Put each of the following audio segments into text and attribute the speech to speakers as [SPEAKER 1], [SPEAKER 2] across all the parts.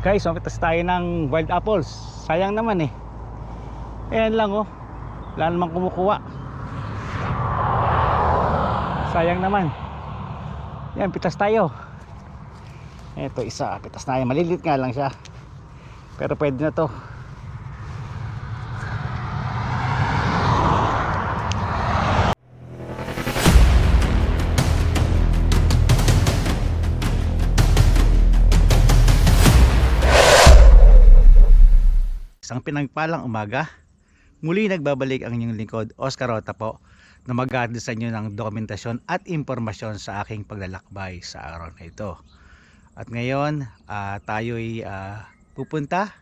[SPEAKER 1] Guys, mapitas tayo ng wild apples. Sayang naman eh. Ayan lang oh. Wala namang kumukuha. Sayang naman. Yan, pitas tayo. Ito isa, pitas tayo. Malilit nga lang siya. Pero pwede na to. Isang pinagpalang umaga, muli nagbabalik ang inyong lingkod, Oscar Rota po, na mag-address sa inyo ng dokumentasyon at impormasyon sa aking paglalakbay sa araw na ito. At ngayon, tayo'y pupunta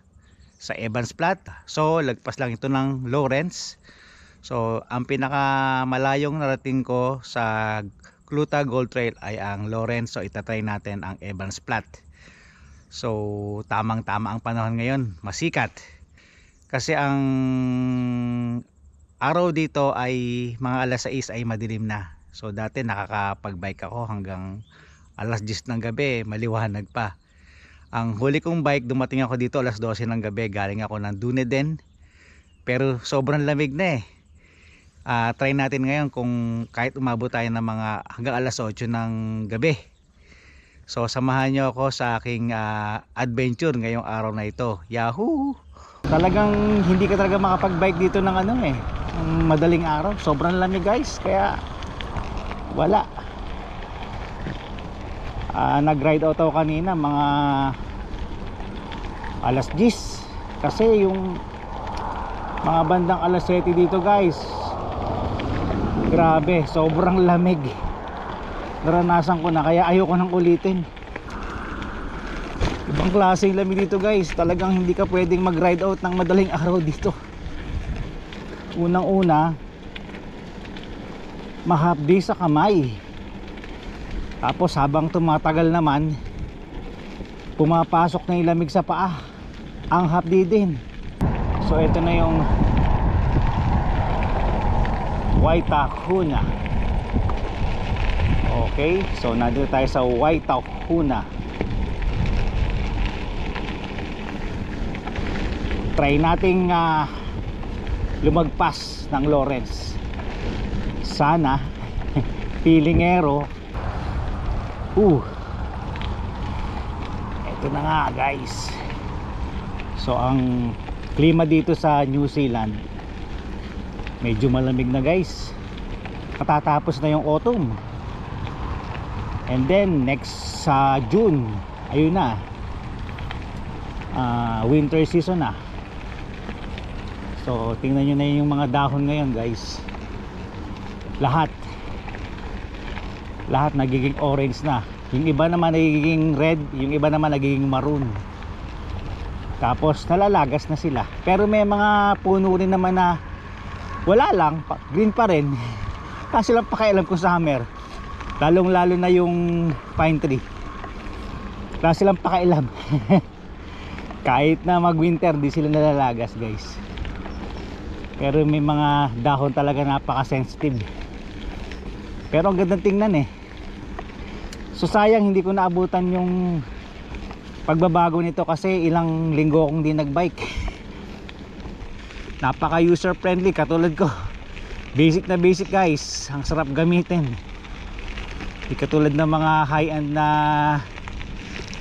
[SPEAKER 1] sa Evans Plat. So, lagpas lang ito ng Lawrence. So, ang pinakamalayong narating ko sa Cluta Gold Trail ay ang Lawrence. So, itatry natin ang Evans Plat. So, tamang-tama ang panahon ngayon, masikat. Kasi ang araw dito ay mga alas 6 ay madilim na. So dati nakakapag-bike ako hanggang alas 10 ng gabi, maliwanag pa. Ang huli kong bike, dumating ako dito alas 12 ng gabi, galing ako ng Dunedin. Pero sobrang lamig na eh. Try natin ngayon kung kahit umabot tayo ng mga hanggang alas 8 ng gabi. So samahan nyo ako sa aking adventure ngayong araw na ito. Yahoo! Talagang hindi ka talaga makapag-bike dito ng madaling araw. Sobrang lamig guys, kaya wala. Nag-ride out ako kanina mga alas 10 kasi yung mga bandang alas 7 dito guys, grabe, sobrang lamig. Naranasan ko na, kaya ayoko nang ulitin. Ibang klaseng lamig dito guys. Talagang hindi ka pwedeng mag-ride out ng madaling araw dito. Unang una, mahapdi sa kamay. Tapos habang tumatagal naman, pumapasok na yung lamig sa paa. Ang hapdi din. So ito na yung Waitakuna. Okay, so nandito tayo sa Waitakuna. Try nating lumagpas ng Lawrence. Sana pilingero. Ito na nga guys. So ang klima dito sa New Zealand, medyo malamig na guys. Katatapos na yung autumn. And then next sa June, ayun na, winter season na. So tingnan nyo na yung mga dahon ngayon guys. Lahat nagiging orange na. Yung iba naman nagiging red, yung iba naman nagiging maroon. Tapos nalalagas na sila. Pero may mga puno rin naman na wala lang, green pa rin. Kasi lang pakialam kung summer. Lalong lalo na yung pine tree. Kasi lang pakialam. Kahit na mag winter di sila nalalagas guys. Pero may mga dahon talaga napaka-sensitive. Pero ang gandang tingnan eh. So sayang hindi ko naabutan yung pagbabago nito kasi ilang linggo akong di nagbike. Napaka user friendly katulad ko. Basic na basic guys. Ang sarap gamitin. Di katulad ng mga high-end na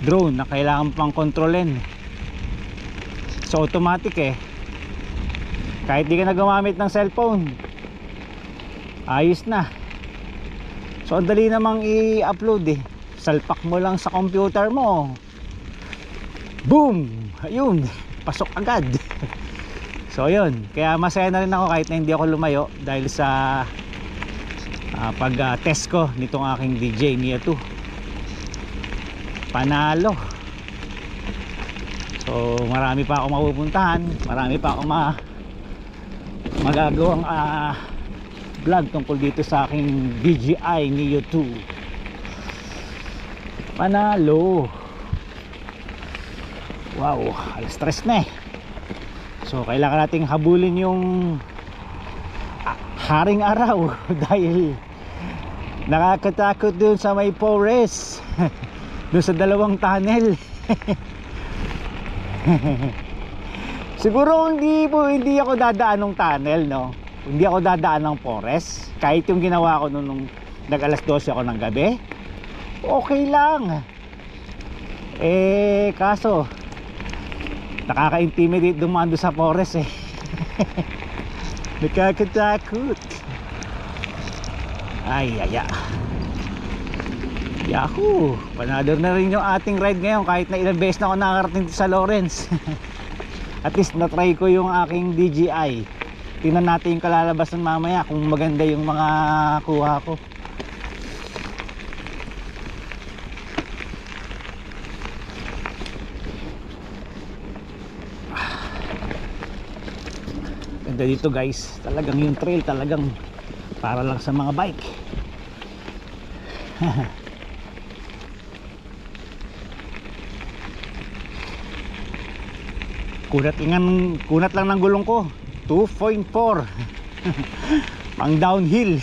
[SPEAKER 1] drone na kailangan pang kontrolin. So automatic eh. Kahit di ka na gumamit ng cellphone, ayos na. So ang dali namang i-upload eh. Salpak mo lang sa computer mo, boom, ayun, pasok agad. So ayun, kaya masaya na rin ako kahit na hindi ako lumayo dahil sa pag test ko nitong aking DJ Mia 2. Panalo. So marami pa akong mapupuntahan, marami pa akong magagawang vlog tungkol dito sa aking DJI Neo 2. Panalo. Wow, alas stress na eh. So kailangan nating habulin yung haring araw dahil nakakatakot dun sa may forest. Dun sa dalawang tunnel. Siguro hindi ako dadaan ng tunnel, no. Hindi ako dadaan ng forest. Kahit yung ginawa ko nung nag-alas 12 ako ng gabi, okay lang. Kaso nakaka-intimidate dumaan doon sa forest eh. Nakakatakot. Ay, Yahoo! Panalo na rin yung ating ride ngayon kahit na ilang beses na ako nakarating sa Lawrence. At least na-try ko yung aking DJI. Tingnan natin yung kalalabasan mamaya kung maganda yung mga kuha ko. Ganda dito guys. Talagang yung trail talagang para lang sa mga bike. Kunat lang ng gulong ko 2.4 pang downhill.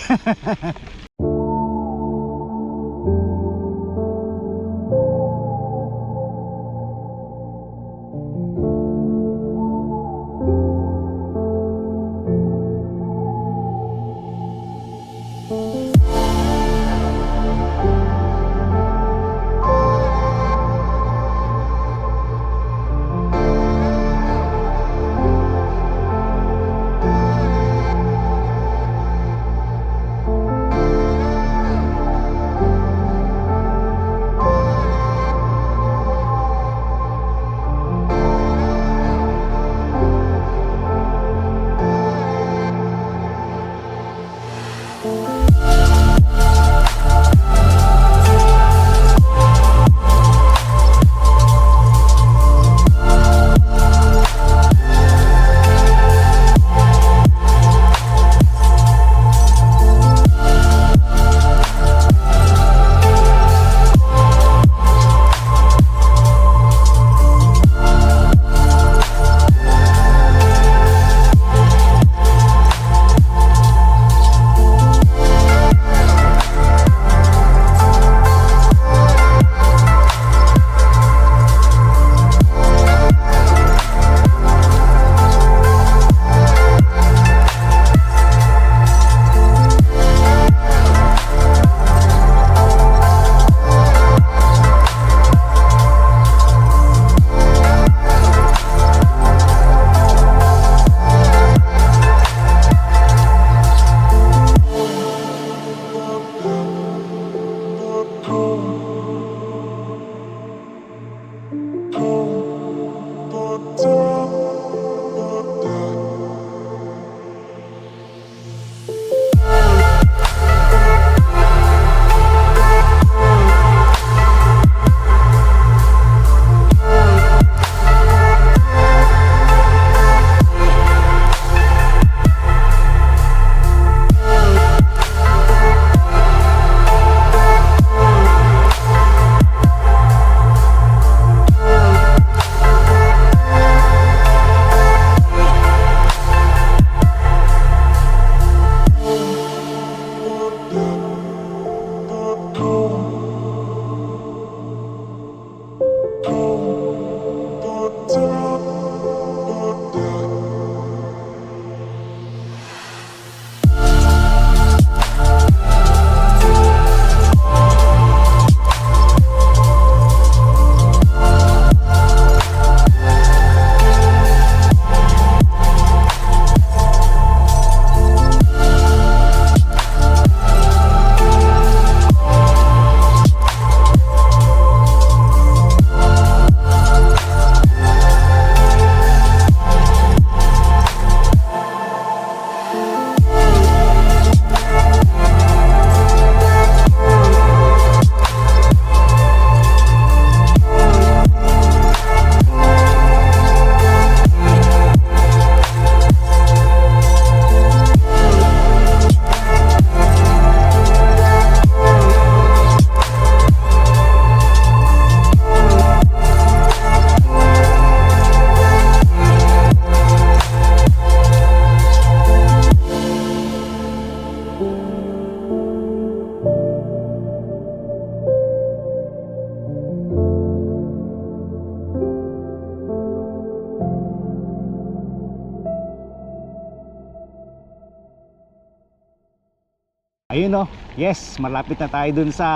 [SPEAKER 1] Ayun oh. Yes, malapit na tayo dun sa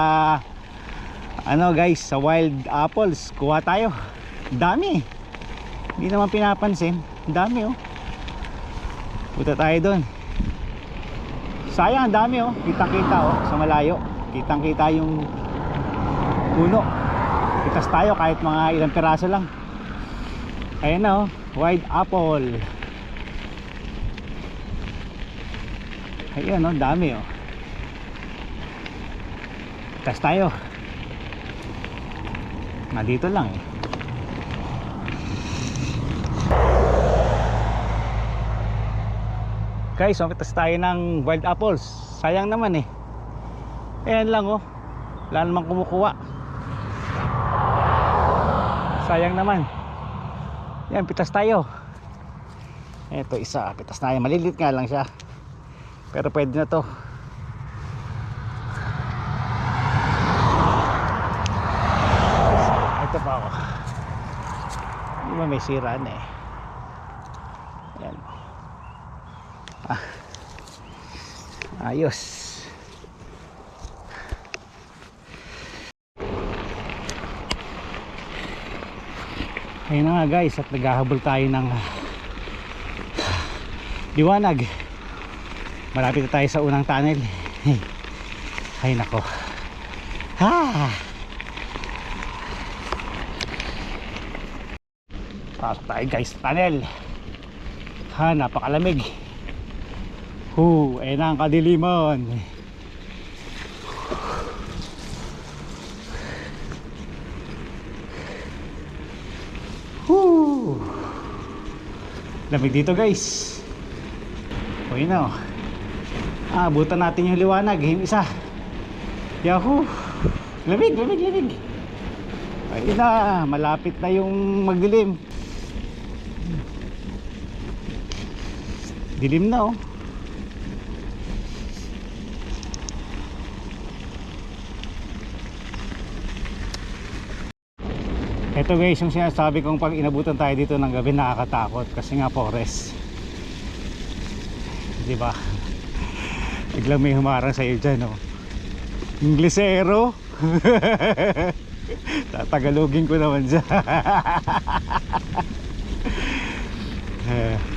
[SPEAKER 1] ano guys, sa wild apples. Kuha tayo. Dami. Hindi naman pinapansin. Dami oh. Punta tayo dun. Sayang, dami oh. Kitang-kita oh sa malayo. Kitang-kita yung puno. Itas tayo kahit mga ilang piraso lang. Ayan na oh, wild apple. Ayan oh, dami oh. Itas tayo. Nandito lang eh. Guys, umitas tayo ng wild apples. Sayang naman eh. Ayan lang oh. Wala namang kumukuha. Sayang naman. Yan, pitas tayo. Ito isa, pitas tayo. Malilit nga lang siya. Pero pwede na to. Ito pa ako. Hindi ba may sira na eh. Yan. Ayos. Ayun na nga guys, at naghahabol tayo ng liwanag. Malapit na tayo sa unang tunnel. Ay nako. Pasok tayo guys, tunnel. Napakalamig. Ayun na ang kadiliman. Lamig dito guys. Ayun na oh. Abutan natin yung liwanag, yung isa. Yahoo! Lamig. Ayun na, malapit na yung magdilim. Dilim na oh. Ito guys, yung sinasabi kong pag inabutan tayo dito ng gabi nakakatakot kasi nga forest. Diba? Biglang may humarang sa'yo dyan oh. Inglesero. Tatagalogin ko naman dyan.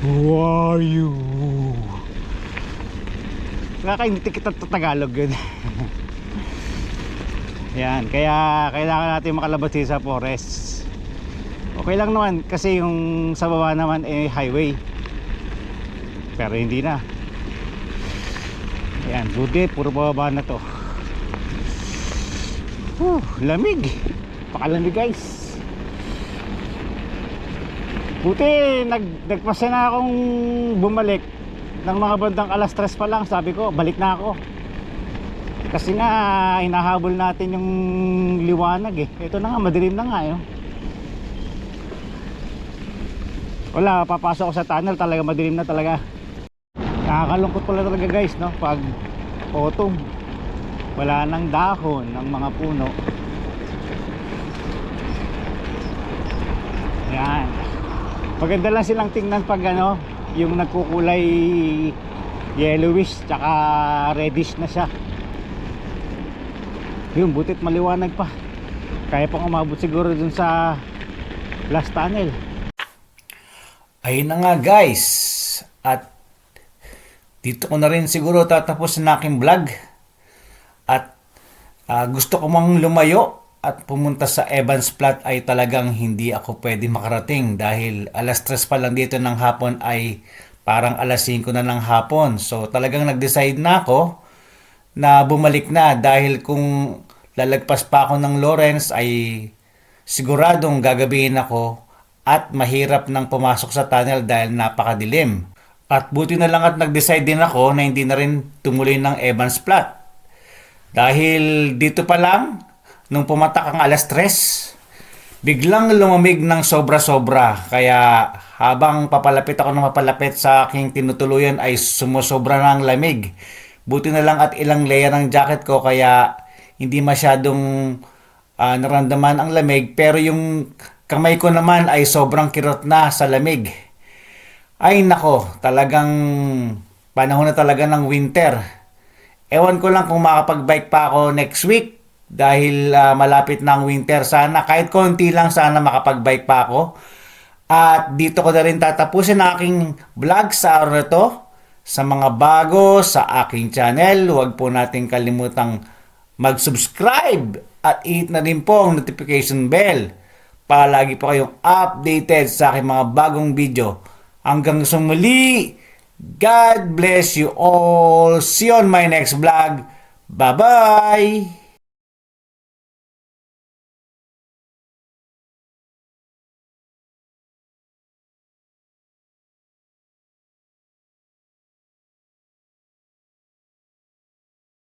[SPEAKER 1] Who are you? Hindi kita Tagalog yun. Yan, kaya kailangan natin makalabas sa forest. Okay lang naman kasi yung sa baba naman eh highway. Pero hindi na. Yan, buti puro bababa na to. Lamig. Pakalamig guys. Buti nagpasya na akong bumalik ng mga bandang alas 3 pa lang. Sabi ko balik na ako. Kasi nga hinahabol natin yung liwanag eh. Ito na nga, madilim na nga eh. Wala, papasok ko sa tunnel, talaga madilim na talaga. Nakakalungkot pala talaga guys, no? Pag autumn, wala nang dahon ng mga puno. Yan. Maganda lang silang tingnan pag ano, yung nagkukulay yellowish tsaka reddish na siya. Yun, butit maliwanag pa. Kaya pang umabot siguro dun sa last tunnel. Ayun na nga guys. At dito ko na rin siguro tatapos ang aking vlog. At gusto ko mang lumayo at pumunta sa Evans Plat ay talagang hindi ako pwede makarating. Dahil alas 3 pa lang dito ng hapon ay parang alas 5 na ng hapon. So talagang nag-decide na ako na bumalik na dahil kung lalagpas pa ako ng Lawrence ay siguradong gagabihin ako at mahirap nang pumasok sa tunnel dahil napakadilim. At buti na lang at nag-decide din ako na hindi na rin tumuloy ng Evans Plat. Dahil dito pa lang, nung pumatak ang alas 3, biglang lumamig ng sobra-sobra. Kaya habang papalapit ako ng papalapit sa aking tinutuluyan ay sumusobra na ang lamig. Buti na lang at ilang layer ng jacket ko kaya hindi masyadong naramdaman ang lamig. Pero yung kamay ko naman ay sobrang kirot na sa lamig. Ay nako, talagang panahon na talaga ng winter. Ewan ko lang kung makapag-bike pa ako next week dahil malapit na ang winter. Sana kahit konti lang, sana makapag-bike pa ako. At dito ko na rin tatapusin ang aking vlog sa araw na to. Sa mga bago sa aking channel, huwag po natin kalimutang mag-subscribe at i-hit na rin po ang notification bell para lagi po kayong updated sa aking mga bagong video. Hanggang sa muli, God bless you all. See you on my next vlog. Bye-bye!